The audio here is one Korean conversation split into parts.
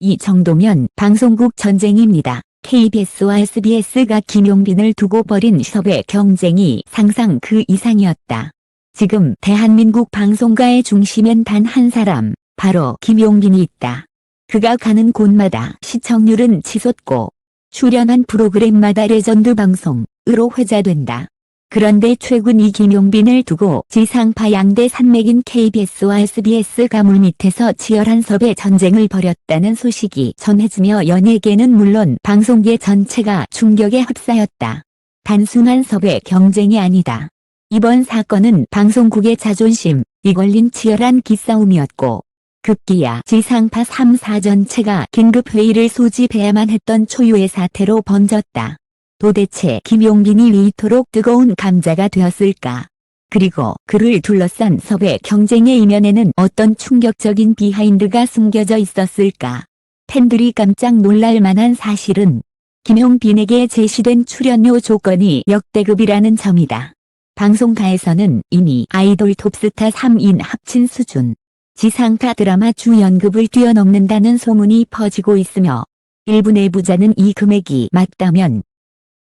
이 정도면 방송국 전쟁입니다. KBS와 SBS가 김용빈을 두고 벌인 섭외 경쟁이 상상 그 이상이었다. 지금 대한민국 방송가의 중심엔 단 한 사람, 바로 김용빈이 있다. 그가 가는 곳마다 시청률은 치솟고 출연한 프로그램마다 레전드 방송으로 회자된다. 그런데 최근 이 김용빈을 두고 지상파 양대 산맥인 KBS와 SBS가 물밑에서 치열한 섭외 전쟁을 벌였다는 소식이 전해지며 연예계는 물론 방송계 전체가 충격에 휩싸였다. 단순한 섭외 경쟁이 아니다. 이번 사건은 방송국의 자존심이 걸린 치열한 기싸움이었고 급기야 지상파 3사 전체가 긴급회의를 소집해야만 했던 초유의 사태로 번졌다. 도대체 김용빈이 왜 이토록 뜨거운 감자가 되었을까? 그리고 그를 둘러싼 섭외 경쟁의 이면에는 어떤 충격적인 비하인드가 숨겨져 있었을까? 팬들이 깜짝 놀랄 만한 사실은 김용빈에게 제시된 출연료 조건이 역대급이라는 점이다. 방송가에서는 이미 아이돌 톱스타 3인 합친 수준, 지상파 드라마 주연급을 뛰어넘는다는 소문이 퍼지고 있으며 일부 내부자는 이 금액이 맞다면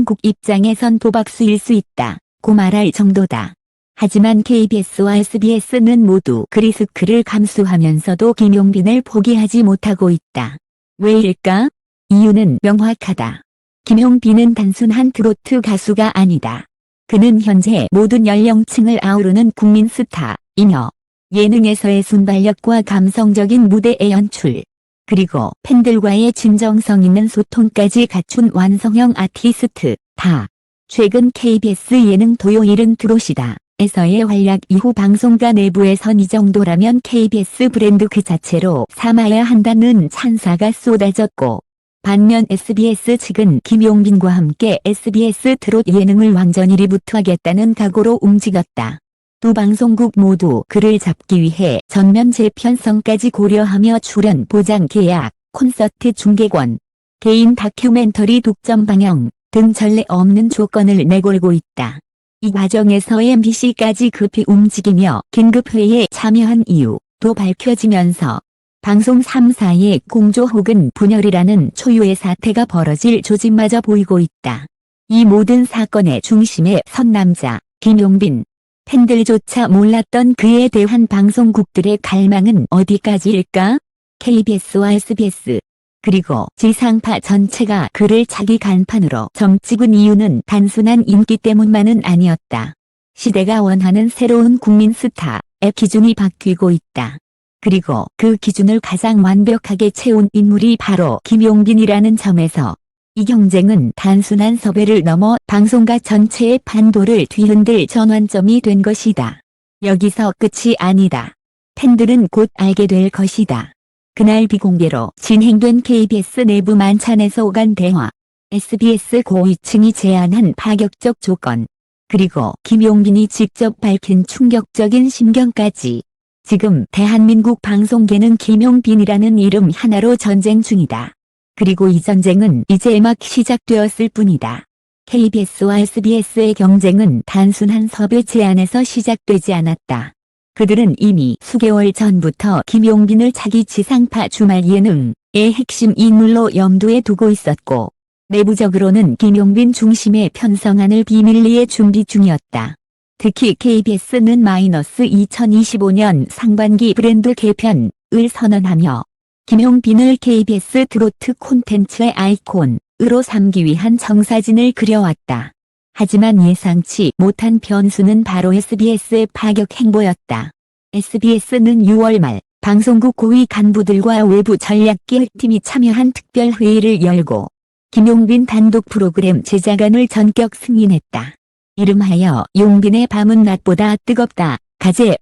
국 입장에선 도박수일 수 있다고 말할 정도다. 하지만 KBS와 SBS는 모두 그 리스크를 감수하면서도 김용빈을 포기하지 못하고 있다. 왜일까? 이유는 명확하다. 김용빈은 단순한 트로트 가수가 아니다. 그는 현재 모든 연령층을 아우르는 국민 스타이며 예능에서의 순발력과 감성적인 무대의 연출, 그리고 팬들과의 진정성 있는 소통까지 갖춘 완성형 아티스트다. 최근 KBS 예능 토요일은 트롯이다 에서의 활약 이후 방송가 내부에선 이 정도라면 KBS 브랜드 그 자체로 삼아야 한다는 찬사가 쏟아졌고, 반면 SBS 측은 김용빈과 함께 SBS 트롯 예능을 완전히 리부트하겠다는 각오로 움직였다. 두 방송국 모두 그를 잡기 위해 전면 재편성까지 고려하며 출연 보장 계약, 콘서트 중계권, 개인 다큐멘터리 독점 방영 등 전례 없는 조건을 내걸고 있다. 이 과정에서 MBC까지 급히 움직이며 긴급회의에 참여한 이유도 밝혀지면서 방송 3사의 공조 혹은 분열이라는 초유의 사태가 벌어질 조짐마저 보이고 있다. 이 모든 사건의 중심에 선 남자, 김용빈. 팬들조차 몰랐던 그에 대한 방송국들의 갈망은 어디까지일까? KBS와 SBS, 그리고 지상파 전체가 그를 자기 간판으로 점찍은 이유는 단순한 인기 때문만은 아니었다. 시대가 원하는 새로운 국민 스타의 기준이 바뀌고 있다. 그리고 그 기준을 가장 완벽하게 채운 인물이 바로 김용빈이라는 점에서 이 경쟁은 단순한 섭외를 넘어 방송가 전체의 판도를 뒤흔들 전환점이 된 것이다. 여기서 끝이 아니다. 팬들은 곧 알게 될 것이다. 그날 비공개로 진행된 KBS 내부 만찬에서 오간 대화, SBS 고위층이 제안한 파격적 조건, 그리고 김용빈이 직접 밝힌 충격적인 심경까지. 지금 대한민국 방송계는 김용빈이라는 이름 하나로 전쟁 중이다. 그리고 이 전쟁은 이제 막 시작되었을 뿐이다. KBS와 SBS의 경쟁은 단순한 섭외 제안에서 시작되지 않았다. 그들은 이미 수개월 전부터 김용빈을 자기 지상파 주말 예능의 핵심 인물로 염두에 두고 있었고, 내부적으로는 김용빈 중심의 편성안을 비밀리에 준비 중이었다. 특히 KBS는 -2025년 상반기 브랜드 개편을 선언하며 김용빈을 KBS 트로트 콘텐츠의 아이콘으로 삼기 위한 정사진을 그려왔다. 하지만 예상치 못한 변수는 바로 SBS의 파격 행보였다. SBS는 6월 말 방송국 고위 간부들과 외부 전략기획팀이 참여한 특별회의를 열고 김용빈 단독 프로그램 제작안을 전격 승인했다. 이름하여 용빈의 밤은 낮보다 뜨겁다. 가제.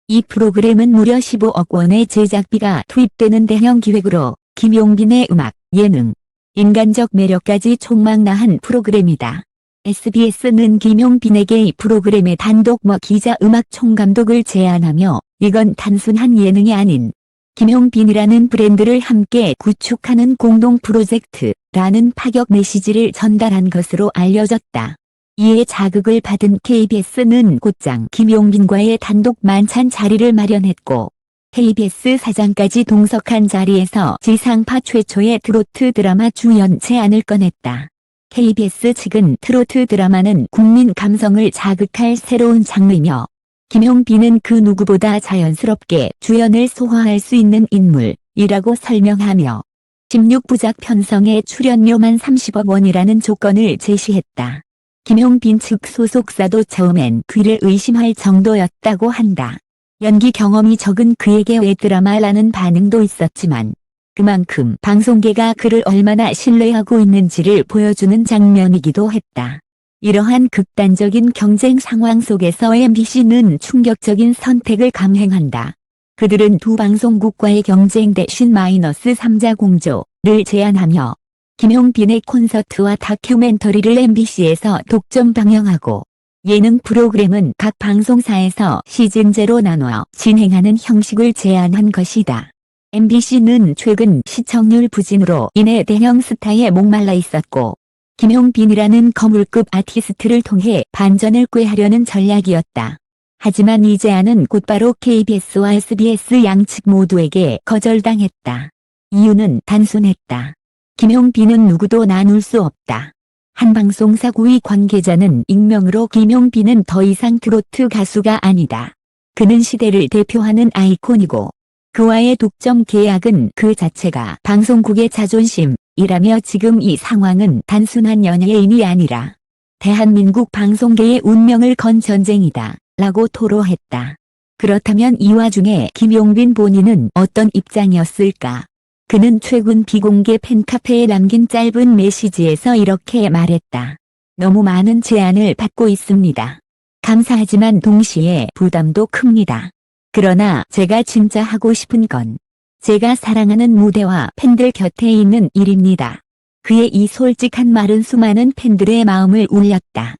이 프로그램은 무려 15억 원의 제작비가 투입되는 대형 기획으로 김용빈의 음악, 예능, 인간적 매력까지 촉망나한 프로그램이다. SBS는 김용빈에게 이 프로그램의 단독 기자 음악 총감독을 제안하며 이건 단순한 예능이 아닌 김용빈이라는 브랜드를 함께 구축하는 공동 프로젝트라는 파격 메시지를 전달한 것으로 알려졌다. 이에 자극을 받은 KBS는 곧장 김용빈과의 단독 만찬 자리를 마련했고 KBS 사장까지 동석한 자리에서 지상파 최초의 트로트 드라마 주연 제안을 꺼냈다. KBS 측은 트로트 드라마는 국민 감성을 자극할 새로운 장르이며 김용빈은 그 누구보다 자연스럽게 주연을 소화할 수 있는 인물이라고 설명하며 16부작 편성에 출연료만 30억 원이라는 조건을 제시했다. 김용빈 측 소속사도 처음엔 그를 의심할 정도였다고 한다. 연기 경험이 적은 그에게 왜 드라마라는 반응도 있었지만 그만큼 방송계가 그를 얼마나 신뢰하고 있는지를 보여주는 장면이기도 했다. 이러한 극단적인 경쟁 상황 속에서 MBC는 충격적인 선택을 감행한다. 그들은 두 방송국과의 경쟁 대신 -3자 공조를 제안하며 김용빈의 콘서트와 다큐멘터리를 MBC에서 독점 방영하고 예능 프로그램은 각 방송사에서 시즌제로 나눠 진행하는 형식을 제안한 것이다. MBC는 최근 시청률 부진으로 인해 대형 스타에 목말라 있었고 김용빈이라는 거물급 아티스트를 통해 반전을 꾀하려는 전략이었다. 하지만 이 제안은 곧바로 KBS와 SBS 양측 모두에게 거절당했다. 이유는 단순했다. 김용빈은 누구도 나눌 수 없다. 한 방송사 고위 관계자는 익명으로 김용빈은 더 이상 트로트 가수가 아니다. 그는 시대를 대표하는 아이콘이고 그와의 독점 계약은 그 자체가 방송국의 자존심이라며 지금 이 상황은 단순한 연예인이 아니라 대한민국 방송계의 운명을 건 전쟁이다 라고 토로했다. 그렇다면 이 와중에 김용빈 본인은 어떤 입장이었을까? 그는 최근 비공개 팬카페에 남긴 짧은 메시지에서 이렇게 말했다. 너무 많은 제안을 받고 있습니다. 감사하지만 동시에 부담도 큽니다. 그러나 제가 진짜 하고 싶은 건 제가 사랑하는 무대와 팬들 곁에 있는 일입니다. 그의 이 솔직한 말은 수많은 팬들의 마음을 울렸다.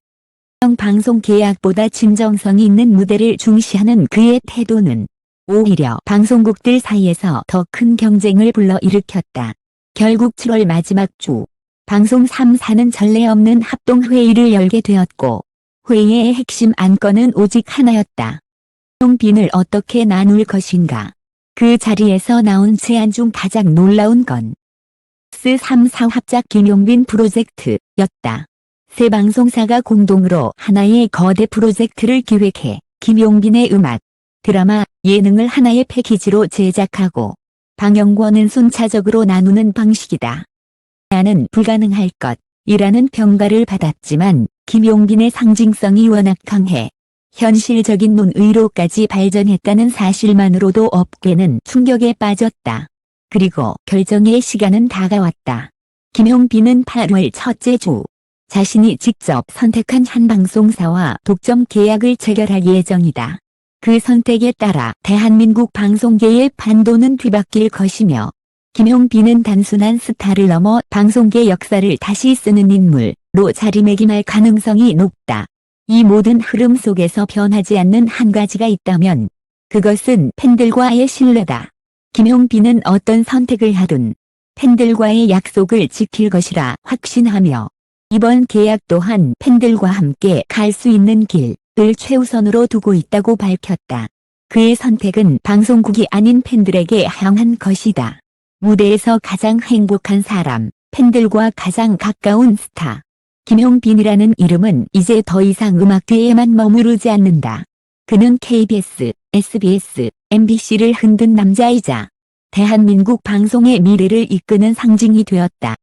방송 계약보다 진정성이 있는 무대를 중시하는 그의 태도는 오히려 방송국들 사이에서 더 큰 경쟁을 불러일으켰다. 결국 7월 마지막 주 방송 3사는 전례 없는 합동회의를 열게 되었고 회의의 핵심 안건은 오직 하나였다. 김용빈을 어떻게 나눌 것인가. 그 자리에서 나온 제안 중 가장 놀라운 건 S3사 합작 김용빈 프로젝트였다. 세 방송사가 공동으로 하나의 거대 프로젝트를 기획해 김용빈의 음악, 드라마, 예능을 하나의 패키지로 제작하고 방영권은 순차적으로 나누는 방식이다. 제안은 불가능할 것이라는 평가를 받았지만 김용빈의 상징성이 워낙 강해 현실적인 논의로까지 발전했다는 사실만으로도 업계는 충격에 빠졌다. 그리고 결정의 시간은 다가왔다. 김용빈은 8월 첫째 주 자신이 직접 선택한 한 방송사와 독점 계약을 체결할 예정이다. 그 선택에 따라 대한민국 방송계의 판도는 뒤바뀔 것이며 김용빈은 단순한 스타를 넘어 방송계 역사를 다시 쓰는 인물로 자리매김할 가능성이 높다. 이 모든 흐름 속에서 변하지 않는 한 가지가 있다면 그것은 팬들과의 신뢰다. 김용빈은 어떤 선택을 하든 팬들과의 약속을 지킬 것이라 확신하며 이번 계약 또한 팬들과 함께 갈 수 있는 길을 최우선으로 두고 있다고 밝혔다. 그의 선택은 방송국이 아닌 팬들에게 향한 것이다. 무대에서 가장 행복한 사람, 팬들과 가장 가까운 스타. 김용빈이라는 이름은 이제 더 이상 음악계에만 머무르지 않는다. 그는 KBS, SBS, MBC를 흔든 남자이자 대한민국 방송의 미래를 이끄는 상징이 되었다.